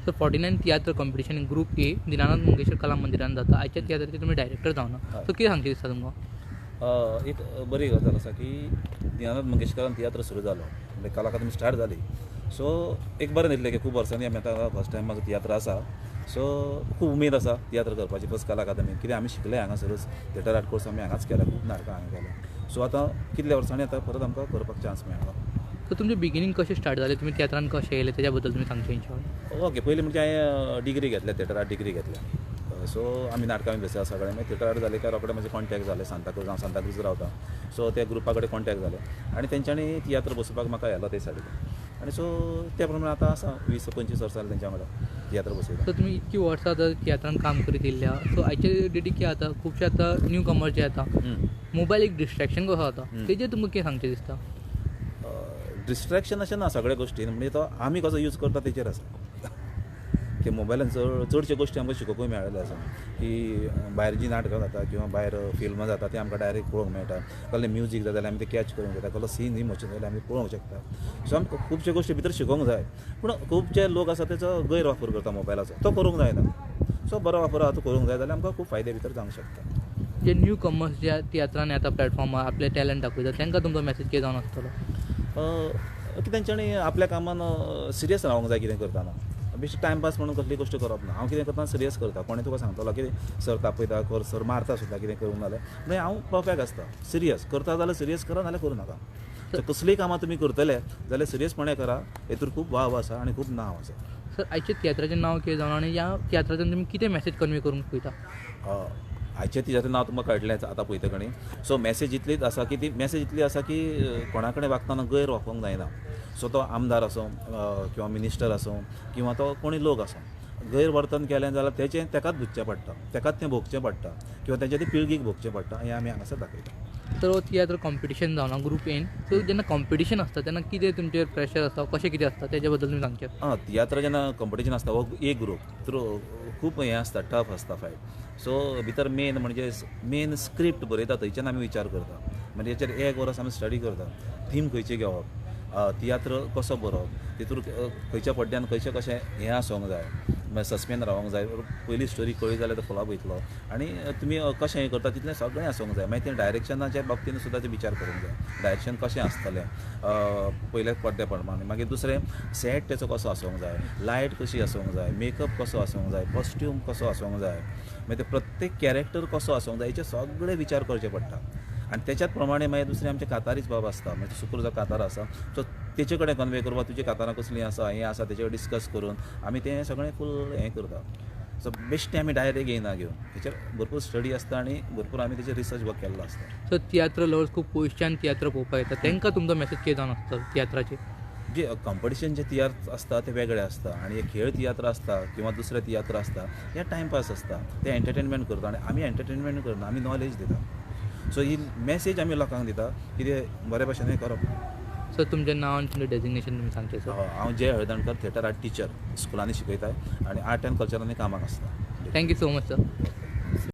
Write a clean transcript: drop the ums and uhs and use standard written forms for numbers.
Sir 49 tiatr competition group A Dinanath Mangeshkar कला मंदिरान जाता आयच्या तियात्राचे तुम्ही डायरेक्टर जावना सो कितें सांगचे दिसता तुमकां? एक बरी गजाल आसा की दिनानाथ मंगेशकरान तियात्र सुरू जालो म्हणजे कला अकादमी स्टार्ट जाली. सो एक बरें दिसलें की खूब वर्सांनी आमी आतां फर्स्ट टायम म्हाजो तियात्र आसा. सो खूब उमेद आसा तियात्र करपाची फर्स्ट कला अकादमी कित्याक आमी शिकले हांगासरूच थिएटर आर्ट कोर्स आमी हांगाच केला खूब नाटकां हांगा केल्या. सो आतां कितल्या वर्सांनी आतां परत आमकां करपाक चान्स मेळ्ळो. सो तुमचे बिगिनींग कशें स्टार्ट जालें तुमी तियात्रान कशें येयलें तेच्या बद्दल तुमी सांगचें इन शॉर्ट. ओके पयलीं म्हणजे हांवें डिग्री घेतल्या थिएटर आर्ट डिग्री घेतल्या. सो आमी नाटकां बी सगळें मागीर थिएटर आर्ट जाले काय रोखडें म्हाजे कॉन्टॅक्ट जाले सांताक्रूज. हांव सांताक्रूज रावतां. सो त्या ग्रुपा कडेन कॉन्टॅक्ट जाले आनी तेंच्यांनी तियात्र बसोवपाक म्हाका व्हेलो ते सायडीन आनी सो त्या प्रमाणे आतां आसा 20-25 वर्सां जालीं तेंच्या वांगडा तियात्र बसयता. सो तुमी इतकी वर्सां आतां तियात्रान काम करीत येयल्या सो आयचे डेटीक कितें जाता खुबशे आतां न्यू कमर्स जे येता मोबायल एक डिस्ट्रॅक्शन कसो जाता तेजेर तुमकां कितें सांगचें दिसता? डिस्ट्रॅक्शन अशें ना सगळ्या गोश्टीन म्हणजे तो आमी कसो यूज करता तेचेर आसा की मोबायलान चडशे गोश्टी आमकां शिकोवपूय मेळ्ळ्यो आसा की भायर जीं नाटकां जाता किंवा भायर फिल्मां जाता ती आमकां डायरेक्ट पळोवंक मेळटा. कसलें म्युजीक जाता जाल्यार आमी ते कॅच करूंक जाता. कसलो सीन इमोशन जाल्यार आमी पळोवंक शकता. सो आमकां खुबशे गोश्टी भितर शिकोवंक जाय पूण खुबशे लोक आसा तेचो गैरवापर करता मोबायलाचो. तो करूंक जायना. सो बरो वापर आहा तो करूंक जाय जाल्यार आमकां खूब फायदे भितर जावंक शकता. जे न्यू कमर्स जे तियात्रान येता प्लॅटफॉर्मार आपले टॅलंट दाखयता तांकां तुमचो मॅसेज कितें जावन आसतलो? की तेंच्यांनी आपल्या कामान सिरियस रावंक जाय कितें करतना. बेश्टी टायमपास म्हणून कसली गोश्ट करप ना. हांव कितें करता सिरियस करता. कोणें तुका सांगतलो की सर तापयता कर सर मारता सुद्दां कितें करूंक जाल्यार मागीर हांव परफेक्ट आसता. सिरियस करता जाल्यार सिरियस करा नाल्यार करूं नाका. तर कसलीय कामां तुमी करतले जाल्यार सिरियसपणे करा. हेतूर खूब वाव आसा आनी खूब नांव आसा. सर आयचे तियात्राचें नांव कितें जावन आनी ह्या तियात्रांतल्यान तुमी कितें मॅसेज कन्वे करूंक पळयता? आयच्या तिच्याचें नांव तुमकां कळटलेंच आतां पळयता कणी. सो मॅसेज इतलीच आसा की ती मॅसेज इतली आसा की कोणा कडेन वागतना गैर वापरूंक जायना. सो तो आमदार आसूं किंवा मिनिस्टर आसूं किंवा तो कोणी लोक आसूं गैरवर्तन केलें जाल्यार तेकाच भुगचें पडटा. तेकाच तें भोगचें पडटा किंवा तेच्या ती पिळगीक भोगचें पडटा हें आमी हांगासर दाखयता. तर हो तियात्र कॉम्पिटिशन जावना ग्रुप एन सो जेन्ना कॉम्पिटिशन आसता तेन्ना कितें तुमचेर प्रेशर आसता कशें कितें आसता तेच्या बद्दल तुमी सांगचें? तियात्र जेन्ना कॉम्पिटिशन आसता हो एक ग्रूप तर खूब हें आसता टफ आसता फायट. सो भितर म्हणजे मेन स्क्रिप्ट बरयता थंयच्यान आमी विचार करता. म्हणजे हेचेर एक वर्स आमी स्टडी करता. थीम खंयची घेवप तियात्र कसो बरोवप तितूर खंयच्या पड्ड्यान कशें हें आसूंक जाय मागीर सस्पेन्स रावंक जाय. पयली स्टोरी कळ्ळी जाल्यार तो फ्लॉप वयतलो आनी तुमी कशें हें करता तितलें सगळें आसूंक जाय. मागीर तें डायरेक्शनाच्या बाबतींत सुद्दां ते विचार करूंक जाय. डायरेक्शन कशें आसतलें पयले पड्ड्या प्रमाणे. मागीर दुसरें सेट तेचो कसो आसूंक जाय. लायट कशी आसूंक जाय. मेकअप कसो आसूंक जाय. कॉस्ट्यूम कसो आसूंक जाय. मागीर ते प्रत्येक कॅरेक्टर कसो आसूंक जाय हेचे सगळे विचार करचे पडटा. आनी तेच्याच प्रमाणे मागीर दुसरें आमचे कातारीच बाब आसता. म्हणजे सुकूर जो कातार आसा सो तेचे कडेन कन्वे करपाक तुजी कातारां कसलीं आसा हें आसा तेचे कडेन डिस्कस करून आमी तें सगळें फूल हें करता. सो बेश्टें आमी डायरेक्ट येयना घेवन हेचेर भरपूर स्टडी आसता आनी भरपूर आमी तेचेर रिसर्च वर्क केल्लो आसता. सो तियात्र लवर्स खूब पयसच्यान तियात्र पळोवपाक येता तांकां तुमचो मॅसेज कितें जावन आसता तियात्राचेर? जे कॉम्पिटिशन जे तियात्र आसता ते वेगळे आसता आनी हे खेळ तियात्र आसता किंवा दुसरे तियात्र आसता हे टायमपास आसता. ते एंटरटेनमेंट करता आनी आमी एंटरटेनमेंट करना आमी नॉलेज दिता. सो ही मॅसेज आमी लोकांक दिता की तें बरे भशेन हें करप. सर तुमचें नांव आनी तुमचें डेजिग्नेशन तुमी सांगचें सर. हांव जय हळदणकर थिएटर आर्ट टिचर स्कुलांनी शिकयताय आनी आर्ट एंड कल्चरांनी कामाक आसता. Thank you so much sir.